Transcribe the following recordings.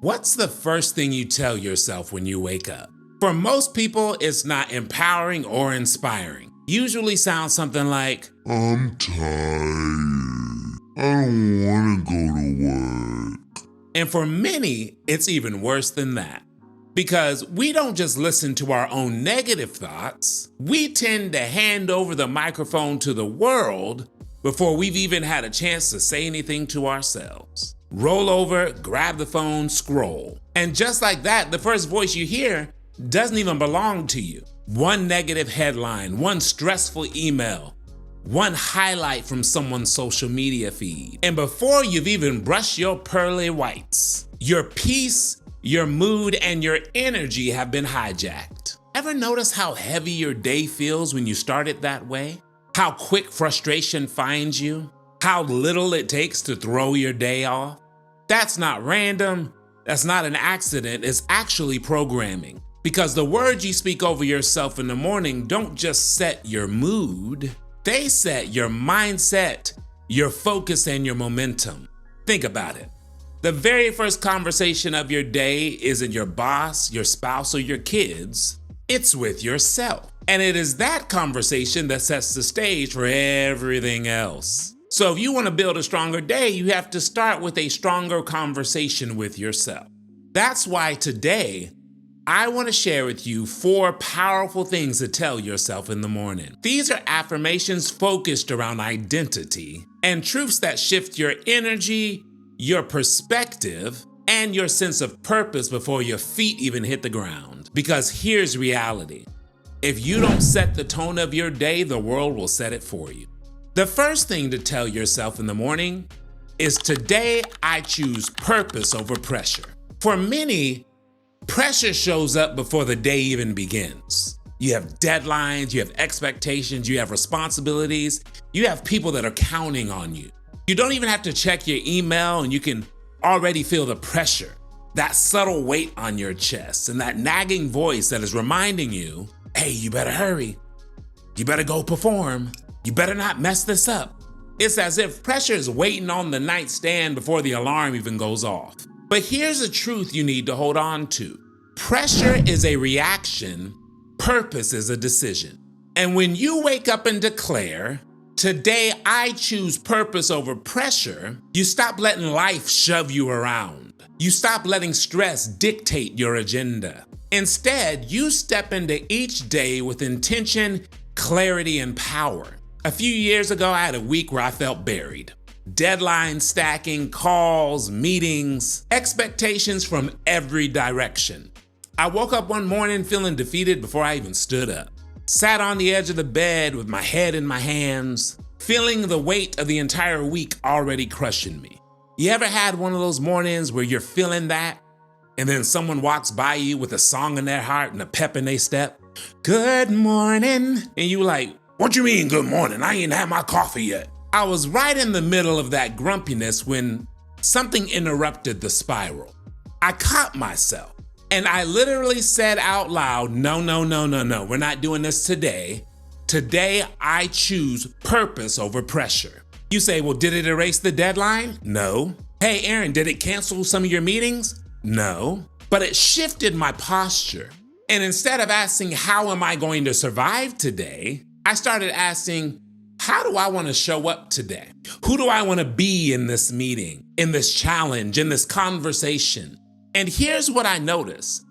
What's the first thing you tell yourself when you wake up? For most people, it's not empowering or inspiring. Usually sounds something like, I'm tired. I don't want to go to work. And for many, it's even worse than that. Because we don't just listen to our own negative thoughts, we tend to hand over the microphone to the world before we've even had a chance to say anything to ourselves. Roll over, grab the phone, scroll. And just like that, the first voice you hear doesn't even belong to you. One negative headline, one stressful email, one highlight from someone's social media feed. And before you've even brushed your pearly whites, your peace, your mood, and your energy have been hijacked. Ever notice how heavy your day feels when you start it that way? How quick frustration finds you? How little it takes to throw your day off? That's not random. That's not an accident. It's actually programming. Because the words you speak over yourself in the morning don't just set your mood. They set your mindset, your focus, and your momentum. Think about it. The very first conversation of your day isn't your boss, your spouse, or your kids. It's with yourself. And it is that conversation that sets the stage for everything else. So if you want to build a stronger day, you have to start with a stronger conversation with yourself. That's why today, I want to share with you 4 powerful things to tell yourself in the morning. These are affirmations focused around identity and truths that shift your energy, your perspective, and your sense of purpose before your feet even hit the ground. Because here's reality. If you don't set the tone of your day, the world will set it for you. The first thing to tell yourself in the morning is, today I choose purpose over pressure. For many, pressure shows up before the day even begins. You have deadlines, you have expectations, you have responsibilities, you have people that are counting on you. You don't even have to check your email and you can already feel the pressure, that subtle weight on your chest and that nagging voice that is reminding you, hey, you better hurry. You better go perform. You better not mess this up. It's as if pressure is waiting on the nightstand before the alarm even goes off. But here's the truth you need to hold on to. Pressure is a reaction, purpose is a decision. And when you wake up and declare, today I choose purpose over pressure, you stop letting life shove you around. You stop letting stress dictate your agenda. Instead, you step into each day with intention, clarity, and power. A few years ago, I had a week where I felt buried. Deadline stacking, calls, meetings, expectations from every direction. I woke up one morning feeling defeated before I even stood up. Sat on the edge of the bed with my head in my hands, feeling the weight of the entire week already crushing me. You ever had one of those mornings where you're feeling that, and then someone walks by you with a song in their heart and a pep in their step? Good morning. And you like, what you mean good morning? I ain't had my coffee yet. I was right in the middle of that grumpiness when something interrupted the spiral. I caught myself and I literally said out loud, no, we're not doing this today. Today, I choose purpose over pressure. You say, well, did it erase the deadline? No. Hey, Aaron, did it cancel some of your meetings? No. But it shifted my posture. And instead of asking, how am I going to survive today? I started asking, how do I want to show up today? Who do I want to be in this meeting, in this challenge, in this conversation? And here's what I noticed.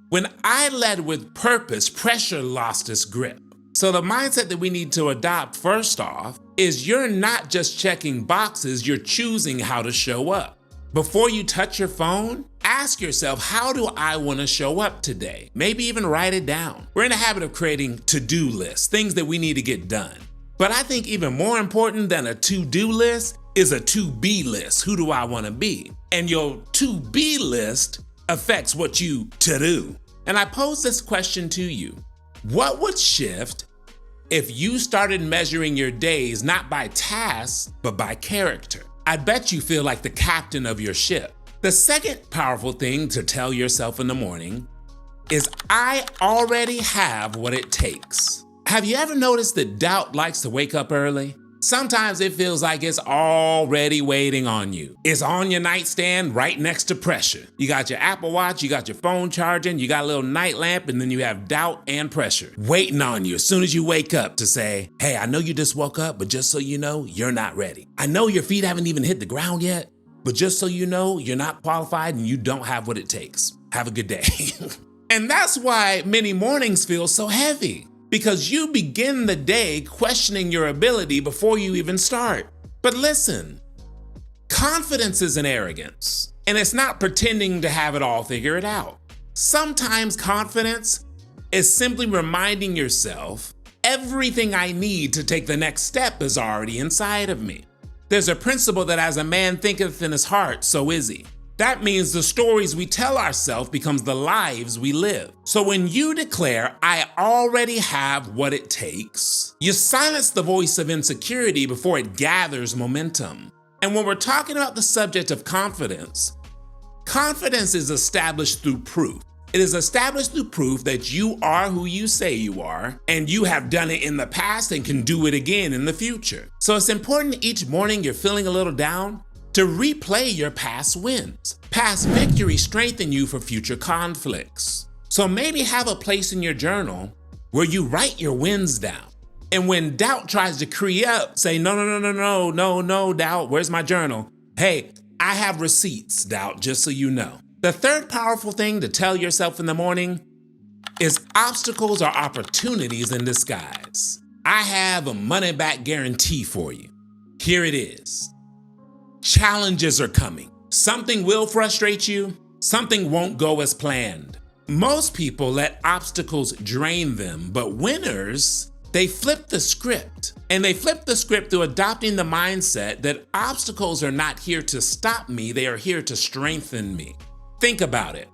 When I led with purpose, pressure lost its grip. So the mindset that we need to adopt first off is you're not just checking boxes, you're choosing how to show up. Before you touch your phone, ask yourself, how do I want to show up today? Maybe even write it down. We're in the habit of creating to-do lists, things that we need to get done. But I think even more important than a to-do list is a to-be list. Who do I want to be? And your to-be list affects what you to-do. And I pose this question to you. What would shift if you started measuring your days not by tasks, but by character? I bet you feel like the captain of your ship. The second powerful thing to tell yourself in the morning is, I already have what it takes. Have you ever noticed that doubt likes to wake up early? Sometimes it feels like it's already waiting on you. It's on your nightstand right next to pressure. You got your Apple Watch, you got your phone charging, you got a little night lamp, and then you have doubt and pressure waiting on you as soon as you wake up to say, hey, I know you just woke up, but just so you know, you're not ready. I know your feet haven't even hit the ground yet, but just so you know, you're not qualified and you don't have what it takes. Have a good day. And that's why many mornings feel so heavy. Because you begin the day questioning your ability before you even start. But listen, confidence isn't arrogance, and it's not pretending to have it all figured out. Sometimes confidence is simply reminding yourself, everything I need to take the next step is already inside of me. There's a principle that as a man thinketh in his heart, so is he. That means the stories we tell ourselves becomes the lives we live. So when you declare, I already have what it takes, you silence the voice of insecurity before it gathers momentum. And when we're talking about the subject of confidence, confidence is established through proof. It is established through proof that you are who you say you are, and you have done it in the past and can do it again in the future. So it's important each morning you're feeling a little down to replay your past wins. Past victories strengthen you for future conflicts. So maybe have a place in your journal where you write your wins down. And when doubt tries to creep up, say, no, doubt, where's my journal? Hey, I have receipts, doubt, just so you know. The third powerful thing to tell yourself in the morning is obstacles are opportunities in disguise. I have a money back guarantee for you. Here it is. Challenges are coming. Something will frustrate you. Something won't go as planned. Most people let obstacles drain them, but winners, they flip the script. And they flip the script through adopting the mindset that obstacles are not here to stop me, they are here to strengthen me. Think about it.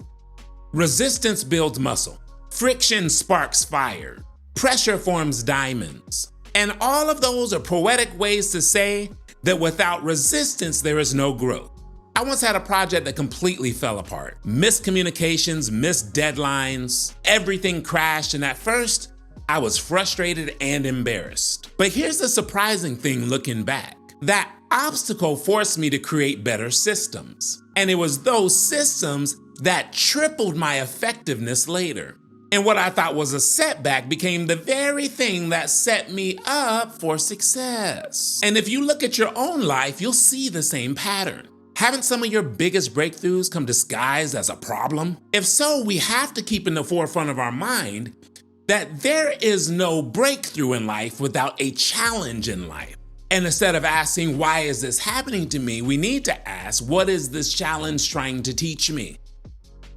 Resistance builds muscle. Friction sparks fire. Pressure forms diamonds. And all of those are poetic ways to say that without resistance, there is no growth. I once had a project that completely fell apart. Miscommunications, missed deadlines, everything crashed, and at first, I was frustrated and embarrassed. But here's the surprising thing looking back. That obstacle forced me to create better systems. And it was those systems that tripled my effectiveness later. And what I thought was a setback became the very thing that set me up for success. And if you look at your own life, you'll see the same pattern. Haven't some of your biggest breakthroughs come disguised as a problem? If so, we have to keep in the forefront of our mind that there is no breakthrough in life without a challenge in life. And instead of asking, why is this happening to me? We need to ask, what is this challenge trying to teach me?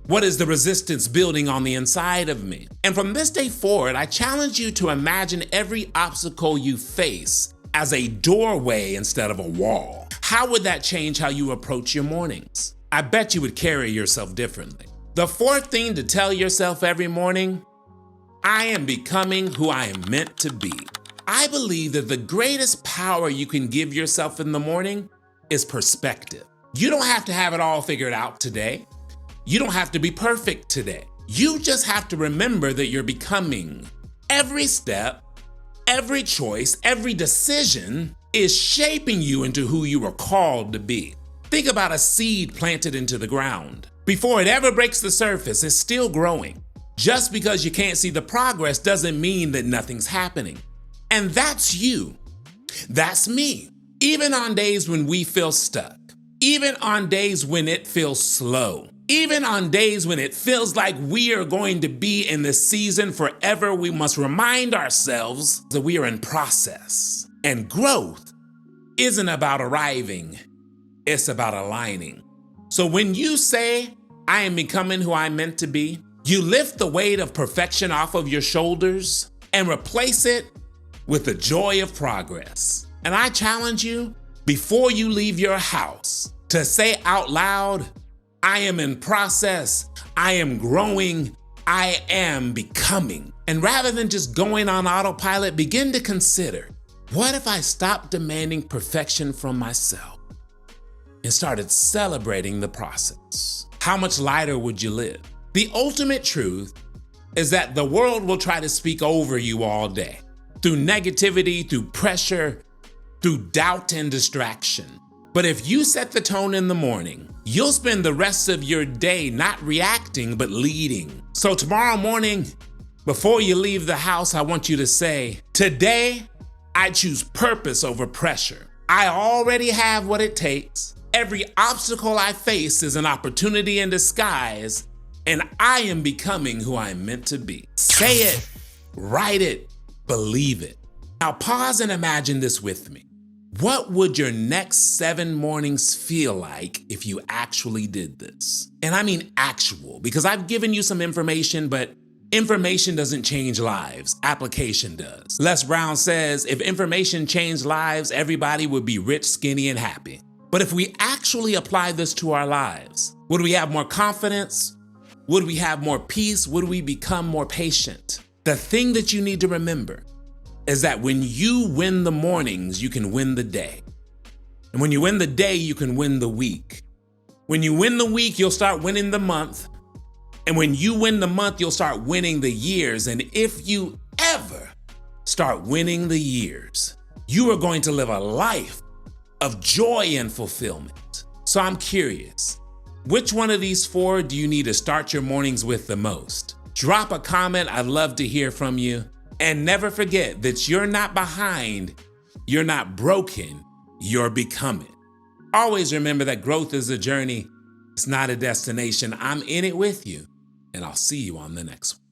What is the resistance building on the inside of me? And from this day forward, I challenge you to imagine every obstacle you face as a doorway instead of a wall. How would that change how you approach your mornings? I bet you would carry yourself differently. The fourth thing to tell yourself every morning, I am becoming who I am meant to be. I believe that the greatest power you can give yourself in the morning is perspective. You don't have to have it all figured out today. You don't have to be perfect today. You just have to remember that you're becoming. Every step, every choice, every decision is shaping you into who you are called to be. Think about a seed planted into the ground. Before it ever breaks the surface, it's still growing. Just because you can't see the progress doesn't mean that nothing's happening. And that's you. That's me. Even on days when we feel stuck, even on days when it feels slow, even on days when it feels like we are going to be in this season forever, we must remind ourselves that we are in process. And growth isn't about arriving, it's about aligning. So when you say, I am becoming who I'm meant to be, you lift the weight of perfection off of your shoulders and replace it with the joy of progress. And I challenge you, before you leave your house, to say out loud, I am in process, I am growing, I am becoming. And rather than just going on autopilot, begin to consider, what if I stopped demanding perfection from myself and started celebrating the process? How much lighter would you live? The ultimate truth is that the world will try to speak over you all day. Through negativity, through pressure, through doubt and distraction. But if you set the tone in the morning, you'll spend the rest of your day not reacting, but leading. So tomorrow morning, before you leave the house, I want you to say, today, I choose purpose over pressure. I already have what it takes. Every obstacle I face is an opportunity in disguise, and I am becoming who I'm meant to be. Say it, write it, believe it. Now pause and imagine this with me. What would your next 7 mornings feel like if you actually did this? And I mean actual, because I've given you some information, but information doesn't change lives, application does. Les Brown says, if information changed lives, everybody would be rich, skinny, and happy. But if we actually apply this to our lives, would we have more confidence? Would we have more peace? Would we become more patient? The thing that you need to remember is that when you win the mornings, you can win the day. And when you win the day, you can win the week. When you win the week, you'll start winning the month. And when you win the month, you'll start winning the years. And if you ever start winning the years, you are going to live a life of joy and fulfillment. So I'm curious, which one of these 4 do you need to start your mornings with the most? Drop a comment. I'd love to hear from you. And never forget that you're not behind, you're not broken, you're becoming. Always remember that growth is a journey, it's not a destination. I'm in it with you, and I'll see you on the next one.